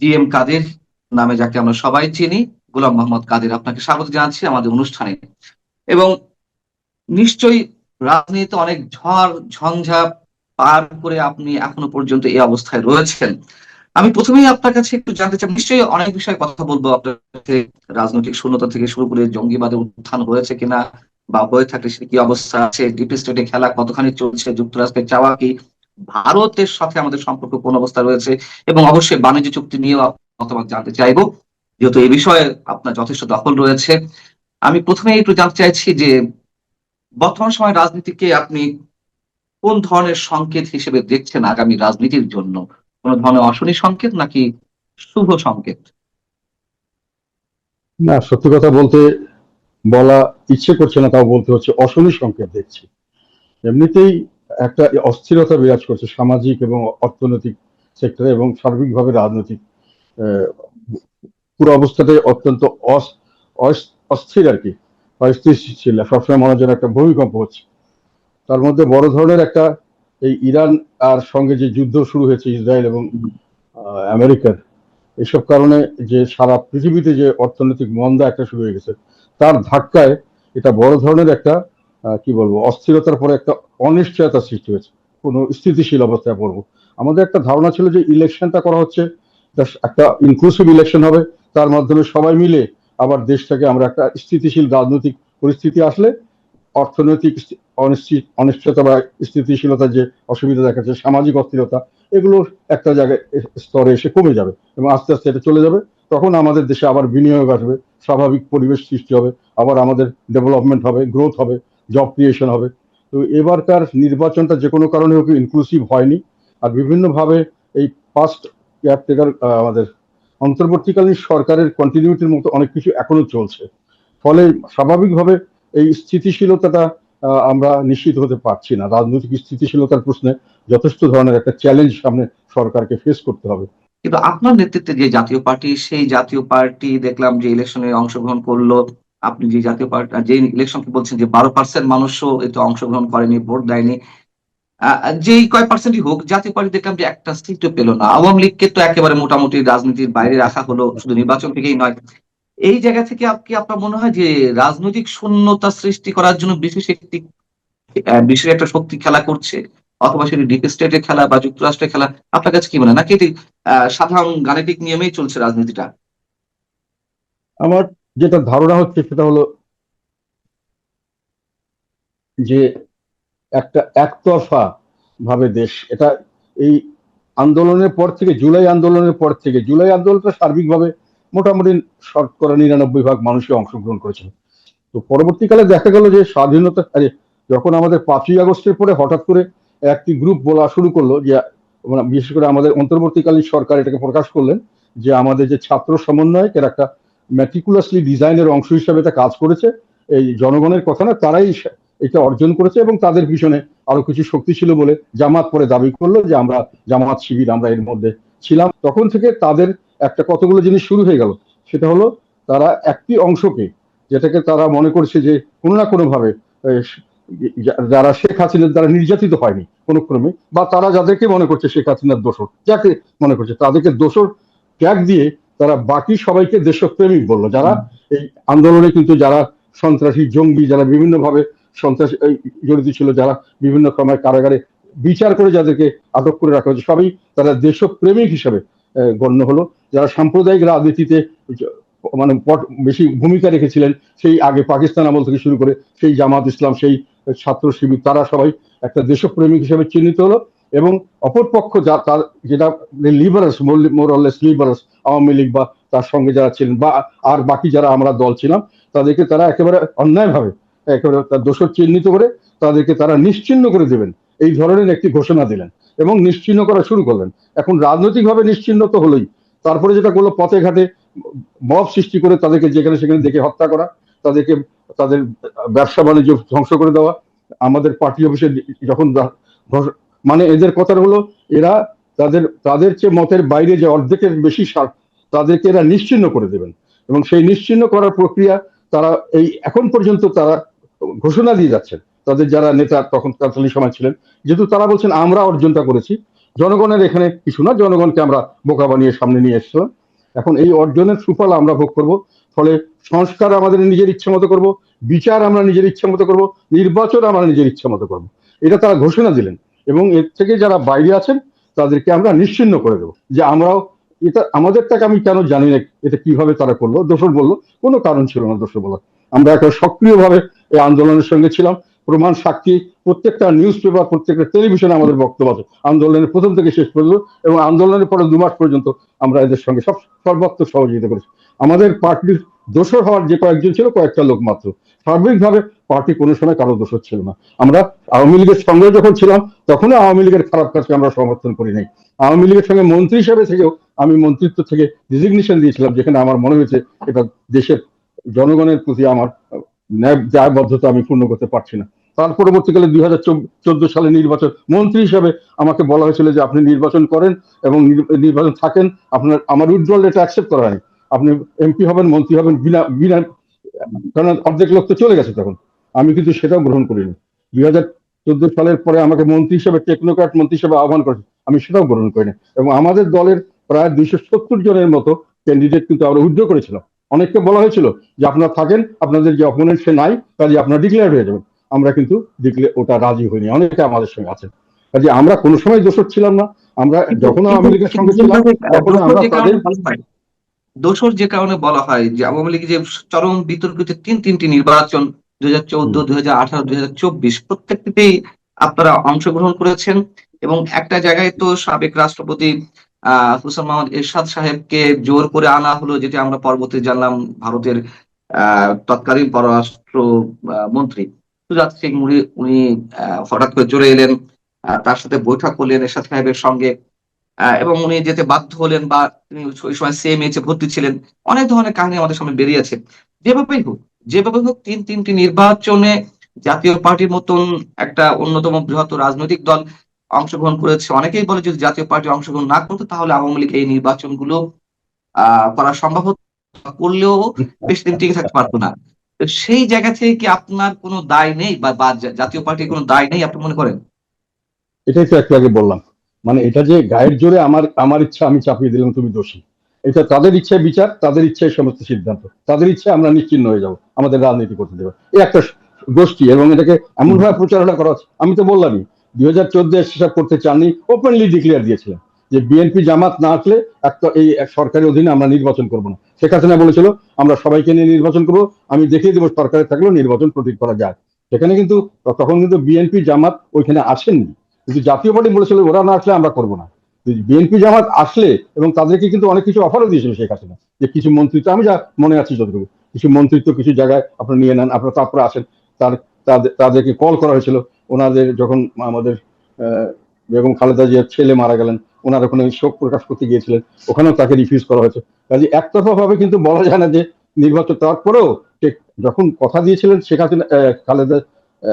GM কাদের নামে যাকে আমরা সবাই চিনি, গোলাম মোহাম্মদ কাদের, আপনাকে স্বাগত জানাচ্ছি আমাদের অনুষ্ঠানে। এবং নিশ্চয়ই রাজনীতিতে অনেক ঝড় ঝঞ্ঝা পার করে আপনি এখনো পর্যন্ত এই অবস্থায় রয়েছেন। আমি প্রথমেই আপনার কাছে একটু জানতে চাই, নিশ্চয়ই অনেক বিষয়ে কথা বলবো আপনার সাথে। রাজনৈতিক শূন্যতা থেকে শুরু করে জঙ্গিবাদের উত্থান হয়েছে কিনা, বা হয়ে থাকলে সেটা কি অবস্থা আছে, ডিপ স্টেটে খেলা কতখানি চলছে, যুক্তরাষ্ট্রের চাওয়া কি, ভারতের সাথে আমাদের সম্পর্ক কোন অবস্থা রয়েছে, এবং অবশ্যই বাণিজ্য চুক্তি নিয়েও মতামত জানতে চাইবো, যেহেতু এই বিষয়ে আপনার যথেষ্ট দখল রয়েছে। আমি প্রথমে একটু জানতে চাইছি যে বর্তমান সময় রাজনীতিকে আপনি কোন ধরনের সংকেত হিসেবে দেখছেন আগামী রাজনীতির জন্য? কোন ধরনের অশনি সংকেত নাকি শুভ সংকেত? না, সত্যি কথা বলতে বলা ইচ্ছে করছে না, তাও বলতে হচ্ছে অশনি সংকেত দেখছি। এমনিতেই একটা অস্থিরতা বিরাজ করছে সামাজিক এবং অর্থনৈতিক সেক্টরে এবং সার্বিকভাবে রাজনৈতিক আহ, পুরো অবস্থাটাই অত্যন্ত অস্থির আর কি, অস্থিতিশীল। সবসময় মনে হয় যেন একটা ভূমিকম্প হচ্ছে। তার মধ্যে বড় ধরনের একটা এই ইরান আর সঙ্গে যে যুদ্ধ শুরু হয়েছে ইসরায়েল এবং আমেরিকার, এসব কারণে যে সারা পৃথিবীতে যে অর্থনৈতিক মন্দা একটা শুরু হয়ে গেছে, তার ধাক্কায় এটা বড় ধরনের একটা কি বলবো অস্থিরতার পরে একটা অনিশ্চয়তা সৃষ্টি হয়েছে। কোনো স্থিতিশীল অবস্থায় পড়বো। আমাদের একটা ধারণা ছিল যে ইলেকশনটা করা হচ্ছে, একটা ইনক্লুসিভ ইলেকশন হবে, তার মাধ্যমে সবাই মিলে আবার দেশটাকে আমরা একটা স্থিতিশীল রাজনৈতিক পরিস্থিতি আসলে অর্থনৈতিক অনিশ্চয়তা বা স্থিতিশীলতার যে অসুবিধা দেখাচ্ছে, সামাজিক অস্থিরতা, এগুলো একটা জায়গায় স্তরে এসে কমে যাবে এবং আস্তে আস্তে এটা চলে যাবে। তখন আমাদের দেশে আবার বিনিয়োগ আসবে, স্বাভাবিক পরিবেশ সৃষ্টি হবে, আবার আমাদের ডেভেলপমেন্ট হবে, গ্রোথ হবে, জব ক্রিয়েশন হবে। তো এবারকার নির্বাচনটা যে কোনো কারণে হোক ইনক্লুসিভ হয়নি। আর বিভিন্নভাবে এই পাস্ট কেয়ারটেকার আমাদের অন্তর্বর্তীকালীন সরকারের কন্টিনিউটির মতো অনেক কিছু এখনো চলছে। ফলে স্বাভাবিকভাবে এই স্থিতিশীলতাটা আমরা নিশ্চিত হতে পারছি না। রাজনৈতিক স্থিতিশীলতার প্রশ্নে যথেষ্ট ধরনের একটা চ্যালেঞ্জ সামনে সরকারকে ফেস করতে হবে। কিন্তু আপনার নেতৃত্বে যে জাতীয় পার্টি, সেই জাতীয় পার্টি দেখলাম যে ইলেকশনে অংশগ্রহণ করলো। আপনি যে জাতীয় পার্টি, যে ইলেকশনকে বলছেন যে 12% মানুষও এতে অংশগ্রহণ করেনি, ভোট দেয়নি। যেই কয় পার্সেন্টই হোক, জাতীয় পার্টি দেখলাম যে একটা সিটও পেল না। আওয়ামী লীগকে তো একেবারে মোটামুটি রাজনীতির বাইরে রাখা হলো, শুধু নির্বাচন থেকেই নয়। এই জায়গা থেকে কি আপনার মনে হয় যে রাজনৈতিক শূন্যতা সৃষ্টি করার জন্য বিশেষ একটা শক্তি খেলা করছে, অথবা সেটি ডিপ স্টেটের খেলা বা যুক্তরাষ্ট্রের খেলা? আপনার কাছে কি মনে হয়, নাকি এটি সাধারণ গাণিতিক নিয়মেই চলছে রাজনীতিটা? আমার যেটা ধারণা হচ্ছে সেটা হলো যে একটা একতরফা ভাবে দেশ এটা এই আন্দোলনের পর থেকে, জুলাই আন্দোলনটা সার্বিকভাবে মোটামুটি শতকরা 99% মানুষই অংশগ্রহণ করেছিল। তো পরবর্তীকালে দেখা গেল যে স্বাধীনতা যখন আমাদের 5ই আগস্টের পরে হঠাৎ করে একটি গ্রুপ বলা শুরু করলো যে বিশেষ করে আমাদের অন্তর্বর্তীকালীন সরকার এটাকে প্রকাশ করলেন যে আমাদের যে ছাত্র সমন্বয়ক এর একটা ম্যাটিকুলাসলি ডিজাইনের অংশ হিসাবে এটা কাজ করেছে, এই জনগণের কথা না, তারাই এটা অর্জন করেছে এবং তাদের পিছনে আরো কিছু শক্তি ছিল বলে জামাত পরে দাবি করলো যে আমরা জামাত শিবির আমরা এর মধ্যে ছিলাম। তখন থেকে তাদের একটা কতগুলো জিনিস শুরু হয়ে গেল। সেটা হলো তারা একটি অংশকে, যেটাকে তারা মনে করছে যে কোনো না কোনো ভাবে যারা শেখ হাসিনার দ্বারা নির্যাতিত হয়নি কোনো ক্রমে, বা তারা যাদেরকে মনে করছে শেখ হাসিনার দোষর, যাকে মনে করছে তাদেরকে দোষর ট্যাগ দিয়ে তারা বাকি সবাইকে দেশপ্রেমিক বললো। যারা এই আন্দোলনে কিন্তু যারা সন্ত্রাসী জঙ্গি, যারা বিভিন্নভাবে সন্ত্রাস জড়িত ছিল, যারা বিভিন্ন সময় কারাগারে বিচার করে যাদেরকে আটক করে রাখা হয়েছে, সবই তারা দেশপ্রেমিক হিসেবে গণ্য হলো। যারা সাম্প্রদায়িক রাজনীতিতে মানে বেশি ভূমিকা রেখেছিলেন সেই আগে পাকিস্তান আমল থেকে শুরু করে সেই জামাত ইসলাম, সেই ছাত্র শিবির, তারা সবাই একটা দেশপ্রেমিক হিসেবে চিহ্নিত হলো। এবং অপরপক্ষ যা তার যেটা লিবারালস, মোরলেস লিবারালস, আওয়ামী লীগ বা তার সঙ্গে যারা ছিলেন বা আর বাকি যারা আমরা দল ছিলাম, তাদেরকে তারা একেবারে অন্যায়ভাবে একেবারে তার দোষর চিহ্নিত করে তাদেরকে তারা নিশ্চিহ্ন করে দেবেন, এই ধরনের একটি ঘোষণা দিলেন এবং নিশ্চিহ্ন করা শুরু করলেন। এখন রাজনৈতিকভাবে নিশ্চিহ্ন তো হলোই, তারপরে যেটা করলো পথে ঘাটে মব সৃষ্টি করে তাদেরকে যেখানে সেখানে দেখে হত্যা করা, তাদেরকে তাদের ব্যবসা বাণিজ্য ধ্বংস করে দেওয়া। আমাদের পার্টি অফিসে যখন মানে এদের কথা হলো এরা তাদের চেয়ে মতের বাইরে যে অর্ধেকের বেশি তাদেরকে এরা নিশ্চিহ্ন করে দেবেন। এবং সেই নিশ্চিহ্ন করার প্রক্রিয়া তারা এই এখন পর্যন্ত তারা ঘোষণা দিয়ে যাচ্ছেন, তাদের যারা নেতা তখন তৎকালীন সময় ছিলেন, যেহেতু তারা বলছেন আমরা অর্জনটা করেছি, জনগণের এখানে কিছু না, জনগণকে আমরা বোকা বানিয়ে সামনে নিয়ে এসেছিলাম। এখন এই অর্জনের সুফল আমরা ভোগ করব। ফলে সংস্কার আমাদের নিজের ইচ্ছে মতো করবো, বিচার আমরা নিজের ইচ্ছে মতো করবো, নির্বাচন আমরা নিজের ইচ্ছে মতো করবো, এটা তারা ঘোষণা দিলেন। এবং এর থেকে যারা বাইরে আছেন তাদেরকে আমরা নিশ্চিহ্ন করে দেবো যে আমরাও এটা আমাদেরটাকে, আমি কেন জানি না এটা কিভাবে তারা করলো, দোষর বললো, কোনো কারণ ছিল না দোষর বলার। আমরা একটা সক্রিয়ভাবে এই আন্দোলনের সঙ্গে ছিলাম, প্রমাণ সাক্ষী, প্রত্যেকটা নিউজ পেপার, প্রত্যেকটা টেলিভিশনে আমাদের বক্তব্য আছে আন্দোলনের প্রথম থেকে শেষ পর্যন্ত। এবং আন্দোলনের পরে 2 মাস পর্যন্ত আমরা এদের সঙ্গে সর্বাত্মক সহযোগিতা করেছি। আমাদের পার্টির দোষর হওয়ার যে কয়েকজন ছিল, কয়েকটা লোক মাত্র। সার্বিকভাবে পার্টি কোনো সময় কারো দোষর ছিল না। আমরা আওয়ামী লীগের সঙ্গে যখন ছিলাম তখনও আওয়ামী লীগের খারাপ কাজকে আমরা সমর্থন করি নাই। আওয়ামী লীগের সঙ্গে মন্ত্রী হিসেবে থেকেও আমি মন্ত্রিত্ব থেকে রিজিগনেশন দিয়েছিলাম, যেখানে আমার মনে হয়েছে এটা দেশের জনগণের প্রতি আমার দায়বদ্ধতা আমি পূর্ণ করতে পারছি না। তার পরবর্তীকালে 2014 সালে নির্বাচন মন্ত্রী হিসেবে আমাকে বলা হয়েছিল যে আপনি নির্বাচন করেন এবং নির্বাচন থাকেন, আপনার আমার উইথড্রল এটা অ্যাকসেপ্ট করা হয়নি, আপনি এমপি হবেন, মন্ত্রী হবেন বিনা বিনা, কারণ অর্ধেক লোক তো চলে গেছে তখন। আমি কিন্তু সেটাও গ্রহণ করিনি। 2014 সালের পরে আমাকে মন্ত্রী হিসেবে, টেকনোক্র্যাট মন্ত্রী হিসেবে আহ্বান করেছে, আমি সেটাও গ্রহণ করিনি। এবং আমাদের দলের প্রায় 270 জনের মতো ক্যান্ডিডেট কিন্তু আমরা উইথড্র করেছিলাম। অনেককে বলা হয়েছিল যে আপনারা থাকেন, আপনাদের যে অপোনেন্ট সে নাই, কাজে আপনারা ডিক্লেয়ার হয়ে যাবেন। আমরা কিন্তু ওটা রাজি হইনি, অনেকে আমাদের সঙ্গে আছেন। কাজে আমরা কোনো সময় দোষর ছিলাম না। আমরা যখন আওয়ামী লীগের সঙ্গে ছিলাম তখন আমরা তাদের দোষর যে কারণে বলা হয় যে আওয়ামী লীগ যে চরম বিতর্কিত তিনটি নির্বাচন 2014, 2018, 2024 প্রত্যেকটিতেই আপনারা অংশগ্রহণ করেছেন। এবং একটা জায়গায় তো সাবেক রাষ্ট্রপতি হুসেইন মোহাম্মদ এরশাদ সাহেবকে জোর করে আনা হলো, যেটি আমরা পরবর্তী জানলাম ভারতের তৎকালীন পররাষ্ট্র মন্ত্রী সুজাত সিং উনি হঠাৎ করে চলে এলেন, তার সাথে বৈঠক করলেন এরশাদ সাহেবের সঙ্গে, এবং উনি যেতে বাধ্য হলেন, বা তিনি ওই সময় সিএমএইচে ভর্তি ছিলেন। অনেক ধরনের কাহিনী আমাদের সামনে বেরিয়েছে। যেভাবেই হোক তিনটি নির্বাচনে জাতীয় পার্টির মতন একটা অন্যতম বৃহত্তর রাজনৈতিক দল অংশগ্রহণ করেছে। অনেকেই বলে যদি জাতীয় পার্টি অংশগ্রহণ না করতো তাহলে আওয়ামী লীগ এই নির্বাচনগুলো করা সম্ভব হতো, করলেও বেশি দিন টিকে থাকতে পারতো না। তো সেই জায়গা থেকে কি আপনার কোনো দায় নেই, বা জাতীয় পার্টির কোনো দায় নেই আপনি মনে করেন? এটাই তো একটু আগে বললাম, মানে এটা যে গায়ের জোরে আমার আমার ইচ্ছা আমি চাপিয়ে দিলাম তুমি দোষী, এটা তাদের ইচ্ছায় বিচার, তাদের ইচ্ছায় সমস্ত সিদ্ধান্ত, তাদের ইচ্ছায় আমরা নিশ্চিহ্ন হয়ে যাব, আমাদের রাজনীতি করতে দেবে এই একটা গোষ্ঠী। এবং এটাকে এমন ভাবে প্রচারণা করা হচ্ছে, আমি তো বললামই 2014 সেসব করতে চাননি, ওপেনলি ডিক্লেয়ার দিয়েছিলেন যে বিএনপি জামাত না আসলে একটা এই সরকারের অধীনে আমরা নির্বাচন করবো না। শেখ হাসিনা বলেছিল আমরা সবাইকে নিয়ে নির্বাচন করবো, আমি দেখিয়ে দেবো সরকারে থাকলেও নির্বাচন প্রতীক করা যায়। সেখানে কিন্তু তখন কিন্তু বিএনপি জামাত ওইখানে আসেননি, কিন্তু জাতীয় পার্টি বলেছিল ওরা না আসলে আমরা করবো না। বিএনপি জামাত আসলে, এবং তাদেরকে কিন্তু অনেক কিছু অফারও দিয়েছিল শেখ হাসিনা, যে কিছু মন্ত্রিত্ব, আমি যা মনে আছি যতটুকু, কিছু মন্ত্রিত্ব কিছু জায়গায় আপনারা নিয়ে নেন, আপনারা তারপরে আসেন। তাদেরকে কল করা হয়েছিল, ওনাদের যখন আমাদের বেগম খালেদা জিয়ার ছেলে মারা গেলেন, ওনার ওখানে শোক প্রকাশ করতে গিয়েছিলেন, ওখানেও তাকে রিফিউজ করা হয়েছে। কাজে একতরফা ভাবে কিন্তু বলা যায় না যে নির্বাচন, তারপরেও যখন কথা দিয়েছিলেন শেখ হাসিনা, খালেদা,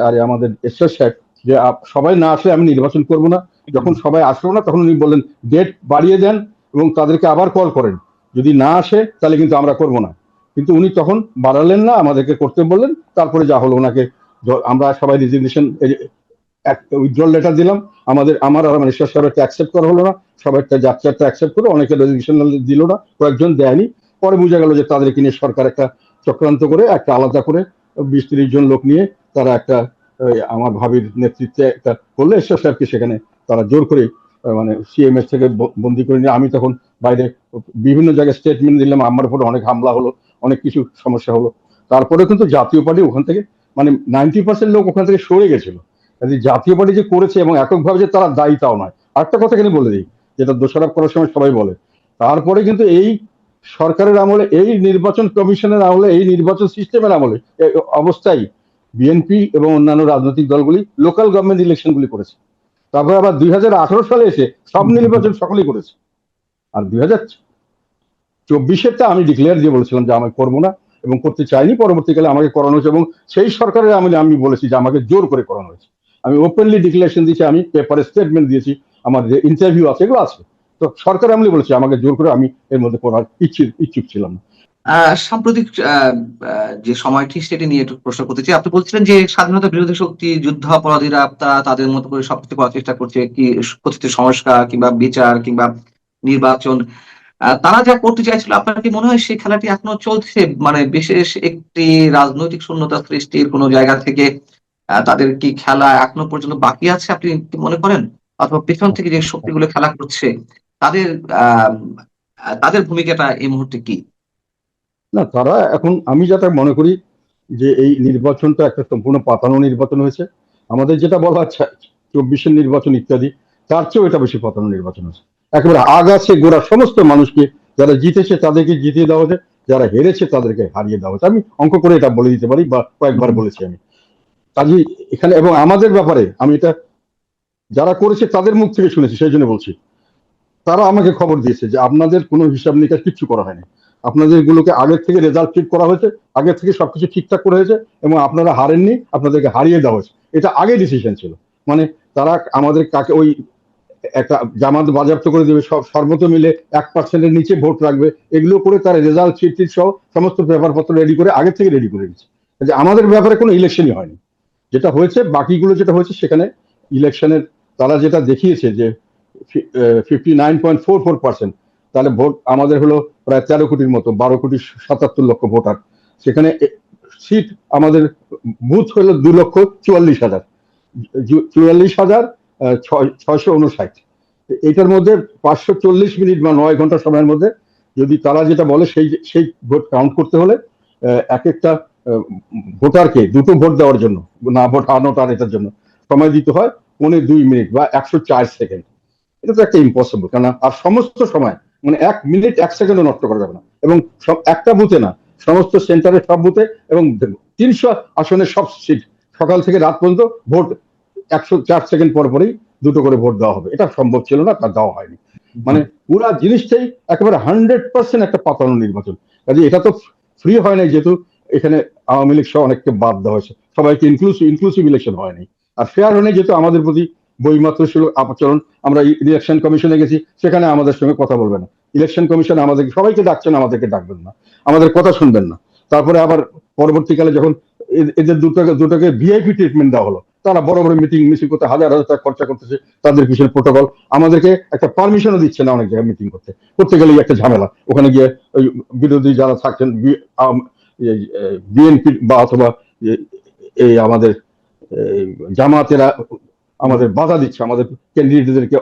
আরে আমাদের এরশাদ সাহেব, যে সবাই না আসলে আমি নির্বাচন করব না, যখন সবাই আসলো না তখন উনি বললেন ডেট বাড়িয়ে দেন এবং তাদেরকে আবার কল করেন, যদি না আসে তাহলে কিন্তু আমরা করব না। কিন্তু উনি তখন বাড়ালেন না, আমাদেরকে করতে বললেন। তারপরে যা হলো, ওনাকে আমরা সবাই রেজিগনেশন উইথড্রল লেটার দিলাম, আমার আর আমার ঈশ্বর সাহেবটা অ্যাকসেপ্ট করা হলো না, সবাইটা যাত্রাটা অ্যাকসেপ্ট করে, অনেকে রেজিগনেশন দিল না, কয়েকজন দেয়নি। পরে বোঝা গেল যে তাদেরকে নিয়ে সরকার একটা চক্রান্ত করে একটা আলাদা করে 20-30 জন লোক নিয়ে তারা একটা আমার ভাবির নেতৃত্বে একটা করলে, ঈশ্বর সাহেবকে সেখানে তারা জোর করে মানে সিএমএস থেকে বন্দি করে নিয়ে, আমি তখন বাইরে বিভিন্ন জায়গায় স্টেটমেন্ট দিলাম, আমার উপরে অনেক হামলা হলো, অনেক কিছু সমস্যা হলো। তারপরে কিন্তু জাতীয় পার্টি ওখান থেকে মানে 90% লোক ওখান থেকে সরে গেছিল। জাতীয় পার্টি যে করেছে এবং এককভাবে যে তারা দায়ী তাও নয়। আরেকটা কথা এখানে বলে দিই, যেটা দোষারোপ করার সময় সবাই বলে, তারপরে কিন্তু এই সরকারের আমলে, এই নির্বাচন কমিশনের আমলে, এই নির্বাচন সিস্টেমের আমলে অবস্থায় বিএনপি এবং অন্যান্য রাজনৈতিক দলগুলি লোকাল গভর্নমেন্ট ইলেকশন গুলি করেছে। তারপরে আবার 2018 সালে এসে সব নির্বাচন সকলেই করেছে। আর 2024-এরটা আমি ডিক্লেয়ার দিয়ে বলেছিলাম যে আমি করবো না এবং করতে চাইনি, পরবর্তীকালে আমাকে করানো হয়েছে। এবং সেই সরকারের আমলে আমি বলেছি যে আমাকে জোর করে করানো হয়েছে। আমি ওপেনলি ডিক্লারেশন দিয়েছি, আমি পেপারে স্টেটমেন্ট দিয়েছি, আমার যে ইন্টারভিউ আছে এগুলো আছে। তো সরকার আমলে বলেছে আমাকে জোর করে, আমি এর মধ্যে করার ইচ্ছুক ছিলাম না। সাম্প্রতিক যে সময়টি সেটি নিয়ে একটু প্রশ্ন করতে চাই। আপনি বলছিলেন যে স্বাধীনতা বিরোধী শক্তি, যুদ্ধাপরাধীরা তারা তাদের মতো করে সবকিছু করার চেষ্টা করছে। কি কথিত সংস্কার কিংবা বিচার কিংবা নির্বাচন। তারা যা করতে চাইছিল আপনার কি মনে হয় সেই খেলাটি এখনো চলছে? মানে বিশেষ একটি রাজনৈতিক শূন্যতা সৃষ্টির কোন জায়গা থেকে তাদের কি খেলা এখনো পর্যন্ত বাকি আছে আপনি কি মনে করেন? অথবা পেছন থেকে যে শক্তিগুলো খেলা করছে তাদের আম তাদের ভূমিকাটা এই মুহূর্তে কি? না, তারা এখন, আমি যেটা মনে করি যে এই নির্বাচনটা একটা সম্পূর্ণ পাতানো নির্বাচন হয়েছে। আমাদের যেটা বলা হচ্ছে 24-এর নির্বাচন ইত্যাদি, তার চেয়েও এটা বেশি পাতানো নির্বাচন হয়েছে। একেবারে আগাছে গোড়া সমস্ত মানুষকে, যারা জিতেছে তাদেরকে জিতিয়ে দেওয়া হয়েছে, যারা হেরেছে তাদেরকে হারিয়ে দেওয়া হয়েছে। আমি অঙ্ক করে এটা বলে দিতে পারি, বা কয়েকবার হুম, বলেছি আমি। কাজে এখানে, এবং আমাদের ব্যাপারে আমি এটা যারা করেছে তাদের মুখ থেকে শুনেছি, সেই জন্য বলছি। তারা আমাকে খবর দিয়েছে যে আপনাদের কোনো হিসাব নিকাশ কিচ্ছু করা হয়নি, আপনাদের গুলোকে আগের থেকে রেজাল্ট ঠিক করা হয়েছে, আগের থেকে সবকিছু ঠিকঠাক করা হয়েছে, এবং আপনারা হারেননি, আপনাদেরকে হারিয়ে দেওয়া হয়েছে। এটা আগে ডিসিশন ছিল। মানে তারা আমাদের কাকে ওই একটা জামাত বাজেয়াপ্ত করে দেবে, সব সর্বত মিলে 1%-এর নিচে ভোট রাখবে, এগুলো করে তারা রেজাল্ট শিট সহ সমস্ত পেপারপত্র রেডি করে আগে থেকে রেডি করে দিচ্ছে। যে আমাদের ব্যাপারে কোনো ইলেকশনই হয়নি। যেটা হয়েছে, বাকিগুলো যেটা হয়েছে সেখানে ইলেকশনের তারা যেটা দেখিয়েছে যে 59.44%, তাহলে ভোট আমাদের হলো প্রায় 13 কোটির মতো, 12,77,00,000 ভোটার। সেখানে সিট আমাদের বুথ হলো 2,44,000, 44,659। এইটার মধ্যে 540 মিনিট বা 9 ঘন্টা সময়ের মধ্যে যদি তারা যেটা বলে সেই সেই ভোট কাউন্ট করতে হলে এক একটা ভোটারকে দুটো ভোট দেওয়ার জন্য, না ভোট হারানোটা এটার জন্য সময় দিতে হয় 2.25 মিনিট বা 104 সেকেন্ড। এটা তো একটা ইম্পসিবল, কারণ আর সমস্ত সময়, মানে 1 মিনিট 1 সেকেন্ডও নষ্ট করা যাবে না। এবং সব একটা বুথে না, সমস্ত সেন্টারের সব বুথে, এবং 300 আসনের সব সিট, সকাল থেকে রাত পর্যন্ত ভোট 104 সেকেন্ড পর পরই দুটো করে ভোট দেওয়া হবে। এটা সম্ভব ছিল না, তা দেওয়া হয়নি। মানে হুম। পুরা জিনিসটাই একেবারে 100% একটা পাতানো নির্বাচন। কাজে এটা তো ফ্রি হয় নাই, যেহেতু এখানে আওয়ামী লীগ সহ অনেককে বাদ দেওয়া হয়েছে, সবাইকে ইনক্লুসিভ ইলেকশন হয়নি। আর ফেয়ার হয়নি, যেহেতু আমাদের প্রতি বইমাত্র ছিল আচরণ। আমরা ইলেকশন কমিশনে গেছি, সেখানে আমাদের সঙ্গে কথা বলবে না। ইলেকশন কমিশন আমাদের সবাইকে ডাকছেন, আমাদেরকে ডাকবেন না, আমাদের কথা শুনবেন না। তারপরে আবার পরবর্তীকালে যখন এদের দুটোকে ভিআইপি ট্রিটমেন্ট দেওয়া হলো, তারা বড় বড় মিটিং করতে হাজার হাজার টাকা খরচা করতেছে, তাদের পিছনে প্রোটোকল। আমাদেরকে একটা পারমিশনও দিচ্ছে না অনেক জায়গায় মিটিং করতে গেলেই একটা ঝামেলা। ওখানে গিয়ে ওই বিরোধী যারা থাকছেন, বিএনপি বা অথবা এই আমাদের জামাতেরা আমাদের বাধা দিচ্ছে, আমাদের ক্যান্ডিডেটদেরকে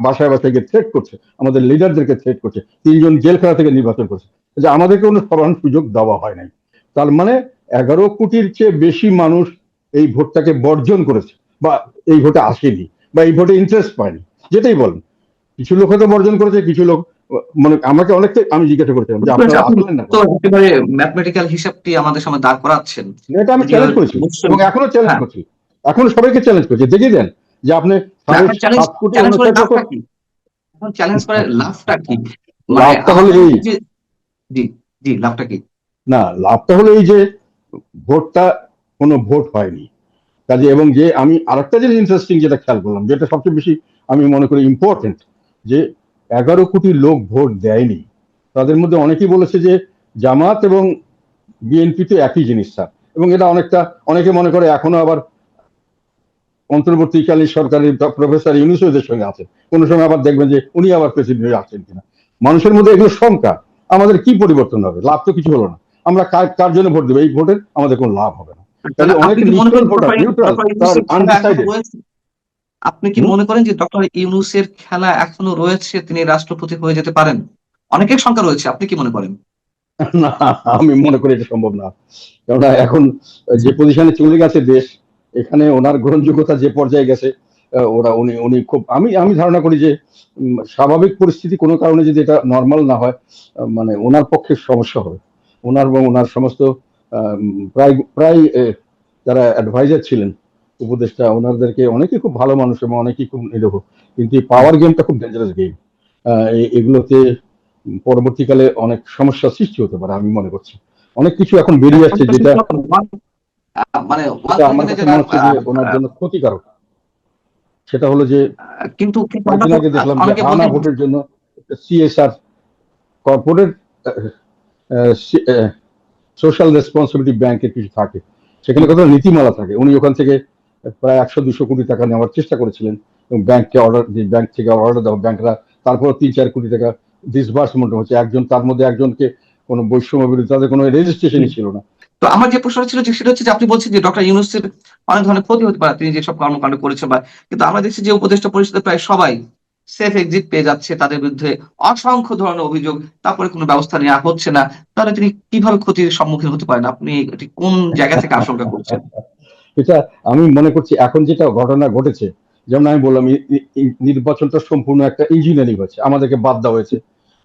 বাসায় বাসায় গিয়ে থ্রেট করছে, আমাদের লিডারদেরকে থ্রেট করছে, 3 জন জেলখানা থেকে নির্বাচন করছে। যে আমাদেরকে কোনো সমান সুযোগ দেওয়া হয় নাই। তার মানে 11 কোটির চেয়ে বেশি মানুষ এই ভোটটাকে বর্জন করেছে, বা এই ভোটে আসেনি, বা এই ভোটে ইন্টারেস্ট পায়নি, যেটাই বলেন। কিছু লোক হয়তো বর্জন করেছে, কিছু লোক, মানে আমাকে অনেককে আমি জিজ্ঞাসা করেছিলাম যে বুঝতে পেরেছি। আপনারা আপনি আসলেন না তো কেন? একেবারে ম্যাথমেটিক্যাল হিসাবটি আমাদের সামনে দাঁড় করাচ্ছেন। এটা আমি যদিও চ্যালেঞ্জ করেছি, এবং নিশ্চয়ই এখনো চ্যালেঞ্জ হ্যাঁ। করছি, এখনো সবাইকে চ্যালেঞ্জ করছি, দেখিয়ে দেন যে আপনি না সাড়ে এখন চ্যালেঞ্জ 7 কোটি চ্যালেঞ্জ করে 59 লক্ষ। লাভটা কি? এখন চ্যালেঞ্জ করে লাভটা কি? মানে লাভটা হলো আমাদের এই, যে জি, জি লাভটা কি? না, লাভটা হলো এই যে ভোটটা কোনো ভোট হয়নি। কাজে, এবং যে আমি আরেকটা জিনিস ইন্টারেস্টিং যেটা খেয়াল করলাম, যেটা সবচেয়ে বেশি আমি মনে করি ইম্পর্টেন্ট, যে 11 কোটি লোক ভোট দেয়নি। তাদের মধ্যে অনেকেই বলেছে যে জামাত এবং বিএনপি তো একই জিনিস স্যার। এবং এটা অনেকে মনে করে এখনো আবার অন্তর্বর্তীকালীন সরকারের প্রফেসর ইউনূস এদের সঙ্গে আছেন। কোন সময় আবার দেখবেন যে উনি আবার প্রেসিডেন্ট হয়ে আসছেন কিনা। মানুষের মধ্যে এগুলো শঙ্কা। আমাদের কি পরিবর্তন হবে? লাভ তো কিছু হলো না। আমরা কার জন্য ভোট দেবো? এই ভোটের আমাদের কোনো লাভ হবে না। তাহলে কাজে অনেক আপনি কি মনে নিউট্রাল করেন ভোটার, নিউট্রাল, ডক্টর তার ইউনূসের খেলা এখনো আনডিসাইডেড। রয়েছে? আপনি কি মনে করেন যে ডক্টর ইউনূসের খেলা এখনো রয়েছে? তিনি রাষ্ট্রপতি হয়ে যেতে পারেন? অনেকের সংখ্যা রয়েছে। আপনি কি মনে করেন? না, আমি মনে করি এটা সম্ভব না। কেননা এখন যে পজিশনে চলে গেছে দেশ, এখানে ওনার গ্রহণযোগ্যতা যে পর্যায়ে গেছে, ওরা উনি উনি খুব, আমি ধারণা করি যে স্বাভাবিক পরিস্থিতি কোনো কারণে যদি এটা নর্মাল না হয়, মানে ওনার পক্ষে সমস্যা হবে। ওনার এবং ওনার সমস্ত প্রায় প্রায় যারা অ্যাডভাইজার ছিলেন, উপদেষ্টা, ওনাদেরকে অনেকে খুব ভালো মানুষ এবং অনেকেই খুব নিরীহ। কিন্তু এই পাওয়ার গেমটা খুব ডেঞ্জারাস গেম। এগুলোতে পরবর্তীকালে অনেক সমস্যার সৃষ্টি হতে পারে, আমি মনে করছি। অনেক কিছু এখন বেরিয়ে আসছে যেটা মানে ওয়ান যেটা আমার পয়েন্টে কাছে যারা মনে হচ্ছে যে ওনার জন্য ক্ষতিকারক। সেটা হলো যে কিন্তু কিন্তু আমরা কয়েকদিন তো আগে দেখলাম যে অনেকে হানা বলতে ভোটের জন্য সিএসআর, কর্পোরেট সোশ্যাল রেসপন্সিবিলিটি ব্যাংকের কিছু থাকে, সেখানে কত নীতিমালা থাকে। উনি ওখান থেকে প্রায় 100-200 কোটি টাকা নেওয়ার চেষ্টা করেছিলেন এবং ব্যাংক থেকে অর্ডার দেওয়া, ব্যাংকরা তারপর 3-4 কোটি টাকা ডিসবার্সমেন্ট হচ্ছে। তার মধ্যে একজনকে কোনো বৈষম্য বিরোধী, তাদের কোনো রেজিস্ট্রেশনই ছিল না। তো আমার যে প্রশ্নটা ছিল যে সেটা হচ্ছে যে আপনি বলছেন যে ডক্টর ইউনূসের অনেক ধরনের ক্ষতি হতে পারে তিনি যেসব কর্মকাণ্ড করেছেন বা, কিন্তু আমরা দেখছি যে উপদেষ্টা পরিষদের প্রায় সবাই সেফ এক্সিট পেয়ে যাচ্ছে, তাদের বিরুদ্ধে অসংখ্য ধরনের অভিযোগ, তারপরে কোনো ব্যবস্থা নেওয়া হচ্ছে না। তাহলে তিনি কিভাবে ক্ষতির সম্মুখীন হতে পারেন? আপনি এটি কোন জায়গা থেকে আশঙ্কা করছেন? এটা আমি মনে করছি এখন যেটা ঘটনা ঘটেছে, যেমন আমি বললাম নির্বাচনটা সম্পূর্ণ একটা ইঞ্জিনিয়ারিং হয়েছে, আমাদেরকে বাদ দেওয়া হয়েছে,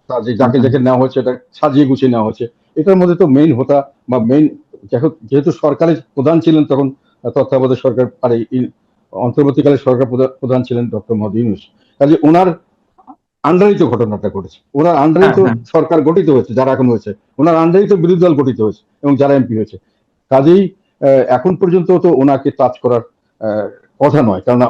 হুম, যাকে হুম। যাকে নেওয়া হয়েছে এটা সাজিয়ে গুছিয়ে নেওয়া হয়েছে। এটার মধ্যে তো মেইন হোতা বা মেইন, যেহেতু সরকারের প্রধান ছিলেন তখন তত্ত্বাবধায়ক সরকার, আর এই অন্তর্বর্তীকালে সরকার প্রধান ছিলেন ডক্টর মোহাম্মদ ইউনূস, কাজে ওনার আন্ডারেই তো ঘটনাটা ঘটেছে, ওনার আন্ডারেই হ্যাঁ, তো হ্যাঁ। সরকার গঠিত হয়েছে, যারা এখন হয়েছে ওনার আন্ডারেই তো বিরোধী দল গঠিত হয়েছে এবং যারা এমপি হয়েছে। কাজেই এখন পর্যন্ত তো ওনাকে টাচ করার আহ, কথা নয়, কারণ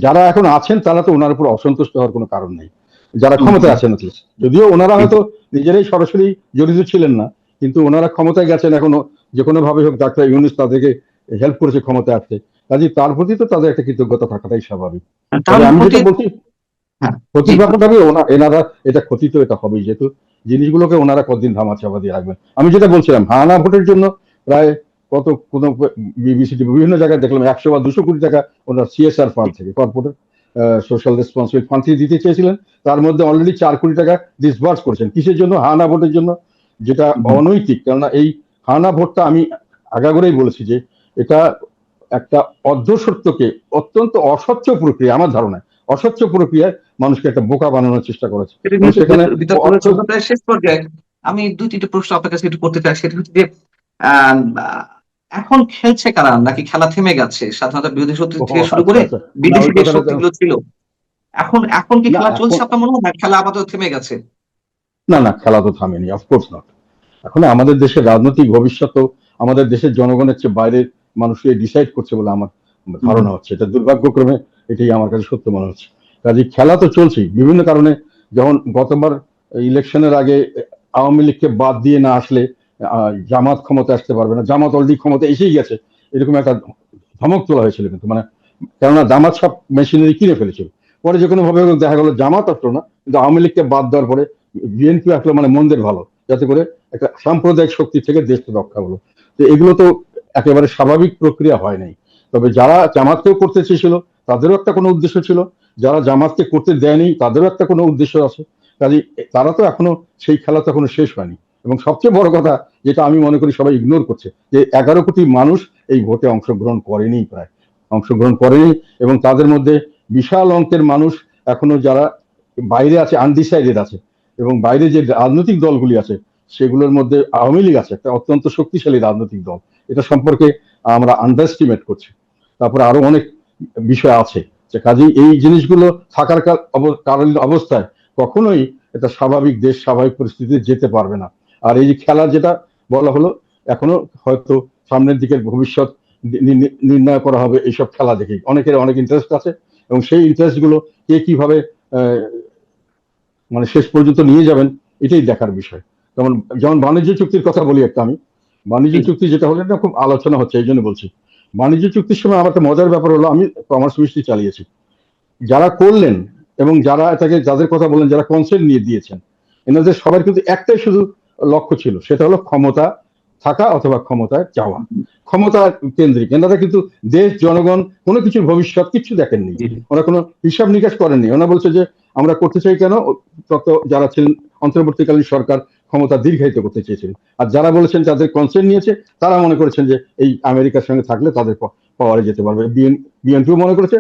যারা এখন আছেন তারা তো ওনার উপর অসন্তুষ্ট হওয়ার কোনো কারণ নেই, যারা হুম, ক্ষমতায় হুম। আছেন at least। যদিও ওনারা জি, হয়তো নিজেরাই সরাসরি জড়িত ছিলেন না, কিন্তু ওনারা ক্ষমতায় গেছেন এখনো, যে কোনো ভাবে হোক ডাক্তার ইউনূস তাদেরকে হেল্প করেছে ক্ষমতায় আসতে, কাজেই তার প্রতি তো তাদের একটা কৃতজ্ঞতা থাকাটাই স্বাভাবিক। তবে তাহলে আমি ক্ষতি। যেটা বলছি, হ্যাঁ, জি। ক্ষতির ব্যাপারটা হবে এনারা, এটা ক্ষতি তো এটা হবেই, যেহেতু জিনিসগুলোকে ওনারা কতদিন ধামাচাপা দিয়ে রাখবেন। আমি যেটা বলছিলাম, হানা ভোটের জন্য প্রায় কোন বিবিসিটি বিভিন্ন জায়গায় দেখলাম 100 বা 200 কোটি টাকা ওনার সিএসআর ফান্ড থেকে, কর্পোরেট সোশ্যাল রেসপন্সিবিলিটি ফান্ড থেকে দিতে চেয়েছিলেন। তার মধ্যে অলরেডি 4 কোটি টাকা ডিসবার্স করেছেন কিসের জন্য? হানা ভোটের জন্য, যেটা হুম, হুম। অনৈতিক। কেননা এই হানা ভোটটা আমি আগাগোড়াই বলেছি যে এটা একটা অর্ধসত্যকে অত্যন্ত অস্বচ্ছ প্রক্রিয়া, আমার ধারণায় অস্বচ্ছ প্রক্রিয়ায় মানুষকে একটা বোকা বানানোর চেষ্টা করেছে সেটা এবং কিন্তু সেখানে বিতর্ক অর্থ। হয়েছে প্রায় শেষ পর্যায়ে। আমি ২-৩টা প্রশ্ন আপনার কাছে একটু করতে চাই। সেটা হচ্ছে যে আম আ এখন খেলছে কারা? নাকি খেলা থেমে গেছে? সাধারণত বিরোধী শক্তি ও থেকে শুরু আচ্ছা করে আচ্ছা, না ওই বিদেশি যে কথাটা তো, শক্তিগুলো ছিল, এখন কি না খেলা চলছে এখন, আপনার মনে হয়? না খেলা আপাতত থেমে গেছে? না খেলা তো থামেনি, অফকোর্স নট। এখন আমাদের দেশের রাজনৈতিক ভবিষ্যৎ আমাদের দেশের জনগণের চেয়ে বাইরের মানুষই ডিসাইড করছে বলে আমার হুম, হুম। ধারণা হচ্ছে। এটা দুর্ভাগ্যক্রমে এটাই আমার কাছে সত্য মনে হচ্ছে। কাজে খেলা তো চলছেই বিভিন্ন কারণে। যেমন গতবার ইলেকশনের আগে আওয়ামী লীগকে বাদ দিয়ে না আসলে জামাত ক্ষমতা আসতে পারবে না, জামাত অলরেডি ক্ষমতা এসেই গেছে, এরকম একটা ধমক তোলা হয়েছিল। কিন্তু মানে, কেননা জামাত সব মেশিনারি কিনে ফেলেছিল। পরে যে কোনো ভাবে দেখা গেল জামাত আসলো না, কিন্তু আওয়ামী লীগকে বাদ দেওয়ার পরে বিএনপি আসলো, মানে মন্দের ভালো, যাতে করে একটা সাম্প্রদায়িক শক্তি থেকে দেশকে রক্ষা হলো। তো এগুলো তো একেবারে স্বাভাবিক প্রক্রিয়া হয় নাই। তবে যারা জামাতকেও করতে চেয়েছিল তাদেরও একটা কোনো উদ্দেশ্য ছিল, যারা জামাতকে করতে দেয়নি তাদেরও একটা কোনো উদ্দেশ্য আছে। কাজে তারা তো এখনো, সেই খেলা তো এখনো শেষ হয়নি। এবং সবচেয়ে বড় কথা যেটা আমি মনে করি সবাই ইগনোর করছে, যে 11 কোটি মানুষ এই ভোটে অংশগ্রহণ করেনি, প্রায় অংশগ্রহণ করেনি। এবং তাদের মধ্যে বিশাল অঙ্কের মানুষ এখনো যারা বাইরে আছে, আনডিসাইডেড আছে। এবং বাইরে যে রাজনৈতিক দলগুলি আছে সেগুলোর মধ্যে আওয়ামী লীগ আছে, একটা অত্যন্ত শক্তিশালী রাজনৈতিক দল, এটা সম্পর্কে আমরা আন্ডারস্টিমেট করছি। তারপরে আরো অনেক বিষয় আছে, যে কাজেই এই জিনিসগুলো থাকার কারণ অবস্থায় কখনোই এটা স্বাভাবিক দেশ স্বাভাবিক পরিস্থিতিতে যেতে পারবে না। আর এই যে খেলা যেটা বলা হলো, এখনো হয়তো সামনের দিকের ভবিষ্যৎ নির্ণয় করা হবে এইসব খেলা দেখেই। অনেকের অনেক ইন্টারেস্ট আছে এবং সেই ইন্টারেস্ট গুলো কে কিভাবে আহ, মানে শেষ পর্যন্ত নিয়ে যাবেন, এটাই দেখার বিষয়। যেমন যেমন বাণিজ্য চুক্তির কথা বলি একটা আমি। বাণিজ্য জি। চুক্তি যেটা হলে না, খুব আলোচনা হচ্ছে, এই জন্য বলছি। বাণিজ্য চুক্তির সময় আমার একটা মজার ব্যাপার হলো, আমি কমার্স মিনিস্ট্রি চালিয়েছি, যারা করলেন এবং যারা এটাকে, যাদের কথা বলেন, যারা কনসেন্ট নিয়ে দিয়েছেন, এনাদের সবার কিন্তু একটাই শুধু লক্ষ্য ছিল, সেটা হলো ক্ষমতা থাকা অথবা ক্ষমতায় যাওয়া, ক্ষমতা কেন্দ্রিক। এনারা কিন্তু দেশ জনগণ কোনো কিছুর ভবিষ্যৎ কিছু দেখেননি, জি। ওরা কোনো হিসাব নিকাশ করেননি। ওরা বলছে যে আমরা করতে চাই কেন, তত যারা ছিলেন অন্তর্বর্তীকালীন সরকার ক্ষমতা দীর্ঘায়িত করতে চেয়েছিলেন। আর যারা বলেছেন, যাদের কনসেন্ট নিয়েছে, তারা মনে করেছেন যে এই আমেরিকার সঙ্গে থাকলে তাদের পাওয়ারে যেতে পারবে। বিএনপিও মনে করেছে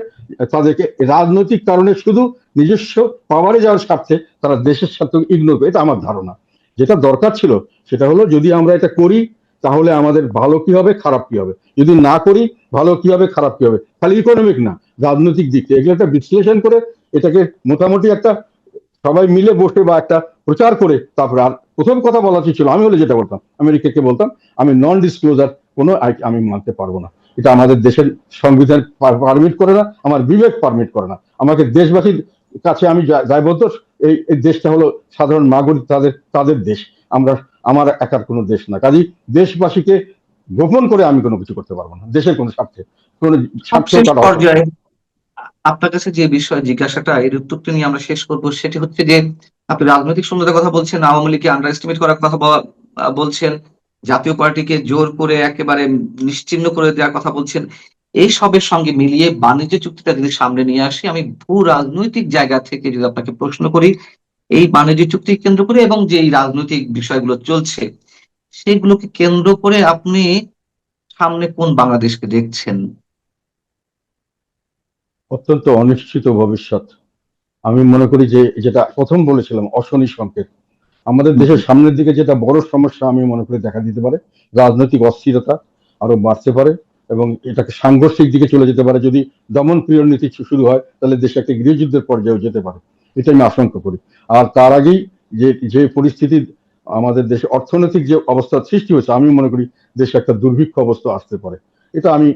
তাদেরকে রাজনৈতিক কারণে শুধু নিজস্ব পাওয়ারে যাওয়ার স্বার্থে তারা দেশের স্বার্থ ইগনোর করে, এটা আমার ধারণা। যেটা দরকার ছিল সেটা হলো, যদি আমরা এটা করি তাহলে আমাদের ভালো কি হবে খারাপ কি হবে, যদি না করি ভালো কি হবে খারাপ কি হবে, খালি ইকোনমিক না, রাজনৈতিক দিক থেকে এগুলো একটা বিশ্লেষণ করে এটাকে মোটামুটি একটা সবাই মিলে বসে বা একটা প্রচার করে তারপরে। আর প্রথম কথা বলা ছিল, আমি হলে যেটা বলতাম, আমেরিকাকে বলতাম আমি নন ডিসক্লোজার কোনো আমি মানতে পারবো না, এটা আমাদের দেশের সংবিধান পারমিট করে না, আমার বিবেক পারমিট করে না। আমাকে দেশবাসীর কাছে আমি দায়বদ্ধ। এই দেশটা হলো সাধারণ নাগরিক, তাদের দেশ। আমরা, আমার একার কোনো দেশ না। কাজেই দেশবাসীকে গোপন করে আমি কোনো কিছু করতে পারবো না, দেশের কোনো স্বার্থে। কোনো স্বার্থ সবশেষ কাটা অসম্ভব। পর্যায়ে আপনার কাছে যে বিষয় জিজ্ঞাসাটা, এর উত্তরটা নিয়ে আমরা শেষ করব। সেটি হচ্ছে যে আপনি রাজনৈতিক শূন্যতার কথা বলছেন, আওয়ামী লীগকে আন্ডার এস্টিমেট করার কথা বলছেন, জাতীয় পার্টিকে জোর করে একেবারে নিশ্চিহ্ন করে দেওয়ার কথা বলছেন। এই সবের সঙ্গে মিলিয়ে বাণিজ্য চুক্তিটা যদি সামনে নিয়ে আসি, আমি ভূ রাজনৈতিক জায়গা থেকে যদি আপনাকে প্রশ্ন করি, এই বাণিজ্য চুক্তি কেন্দ্র করে এবং যে এই রাজনৈতিক বিষয়গুলো চলছে সেগুলোকে কেন্দ্র করে আপনি সামনে কোন বাংলাদেশকে দেখছেন? অত্যন্ত অনিশ্চিত ভবিষ্যৎ। আমি মনে করি যে, যেটা প্রথম বলেছিলাম, অশনি সংকেত। আমাদের হুম, দেশের সামনের দিকে যেটা বড় সমস্যা আমি মনে করি দেখা দিতে পারে, রাজনৈতিক অস্থিরতা আরো বাড়তে পারে এবং এটাকে সাংঘর্ষিক দিকে চলে যেতে পারে। যদি দমন পীড়ন নীতি শুরু হয়, তাহলে দেশে একটা গৃহযুদ্ধের পর্যায়েও যেতে পারে, এটা আমি আশঙ্কা করি। আর তার আগেই যে যে পরিস্থিতি আমাদের দেশে অর্থনৈতিক যে অবস্থার সৃষ্টি হয়েছে, আমি মনে করি দেশে একটা দুর্ভিক্ষ অবস্থা আসতে পারে। এটা আমি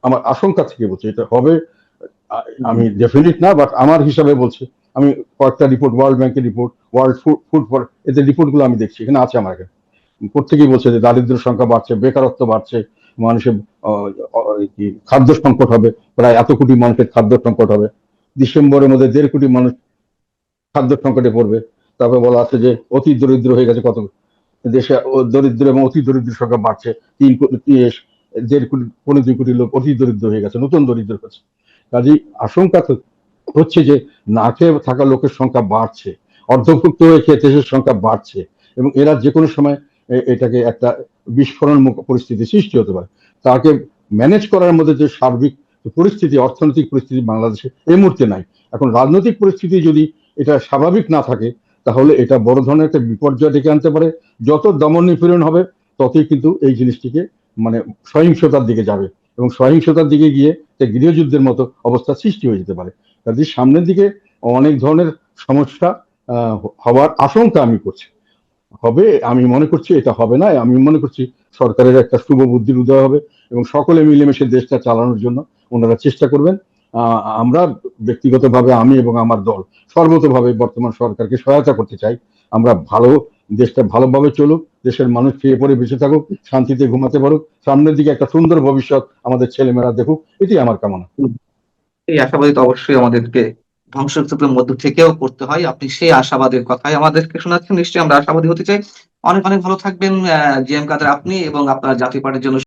আমার আশঙ্কা থেকে বলছি, এটা হবে। হুম, আমি ডেফিনিট না, বাট আমার হিসাবে বলছি। আমি কয়েকটা রিপোর্ট, ওয়ার্ল্ড ব্যাংকের রিপোর্ট, ওয়ার্ল্ড ফুড ফর, এদের রিপোর্ট গুলো আমি দেখছি, এখানে আছে আমার কাছে। প্রত্যেকেই বলছে যে দারিদ্র সংখ্যা বাড়ছে, বেকারত্ব বাড়ছে, মানুষের কি খাদ্য সংকট হবে, প্রায় এত কোটি মানুষের খাদ্য সংকট হবে। ডিসেম্বরের মধ্যে 1.5 কোটি মানুষ খাদ্য সংকটে পড়বে। তারপরে বলা আছে যে অতি দরিদ্র হয়ে গেছে কত দেশে, দরিদ্র এবং অতি দরিদ্র সংখ্যা বাড়ছে। 1.5 কোটি 2 কোটি লোক অতি দরিদ্র হয়ে গেছে, নতুন দরিদ্র হচ্ছে। কাজেই আশঙ্কা হচ্ছে যে না খেয়ে থাকা লোকের সংখ্যা বাড়ছে, অর্ধভুক্ত হয়ে খেয়ে দেশের সংখ্যা বাড়ছে, এবং এরা যে কোনো সময় এটাকে একটা বিস্ফোরণ পরিস্থিতি সৃষ্টি হতে পারে। তাকে ম্যানেজ করার মধ্যে যে সার্বিক পরিস্থিতি, অর্থনৈতিক পরিস্থিতি বাংলাদেশে এই মুহূর্তে নাই। এখন রাজনৈতিক পরিস্থিতি যদি এটা স্বাভাবিক না থাকে, তাহলে এটা বড় ধরনের একটা বিপর্যয় ডেকে আনতে পারে। যত দমন নিপীড়ন হবে, ততই কিন্তু এই জিনিসটিকে মানে সহিংসতার দিকে যাবে, এবং সহিংসতার দিকে গিয়ে গৃহযুদ্ধের মতো অবস্থা সৃষ্টি হয়ে যেতে পারে। কাজে সামনের দিকে অনেক ধরনের সমস্যা হওয়ার আশঙ্কা আমি করছি। হবে, আমি মনে করছি এটা হবে না। আমি মনে করছি সরকারের একটা শুভ বুদ্ধির উদয় হবে এবং সকলে মিলেমিশে দেশটা চালানোর জন্য ওনারা চেষ্টা করবেন। আমরা ব্যক্তিগতভাবে, আমি এবং আমার দল সর্বতভাবে বর্তমান সরকারকে সহায়তা করতে চাই। আমরা ভালো, দেশটা ভালোভাবে চলুক, দেশের মানুষ খেয়ে পরে বেঁচে থাকুক, শান্তিতে ঘুমাতে পারুক, সামনের দিকে একটা সুন্দর ভবিষ্যৎ আমাদের ছেলেমেয়েরা দেখুক, এটি আমার কামনা। হুম। এই আশাবাদী তো অবশ্যই আমাদেরকে ধ্বংসস্তূপের মধ্য থেকেও করতে হয়। আপনি সেই আশাবাদের কথাই আমাদেরকে শোনাচ্ছেন, নিশ্চয়ই আমরা আশাবাদী হতে চাই। অনেক অনেক ভালো থাকবেন জি এম কাদের আপনি এবং আপনার জাতীয় পার্টির জন্য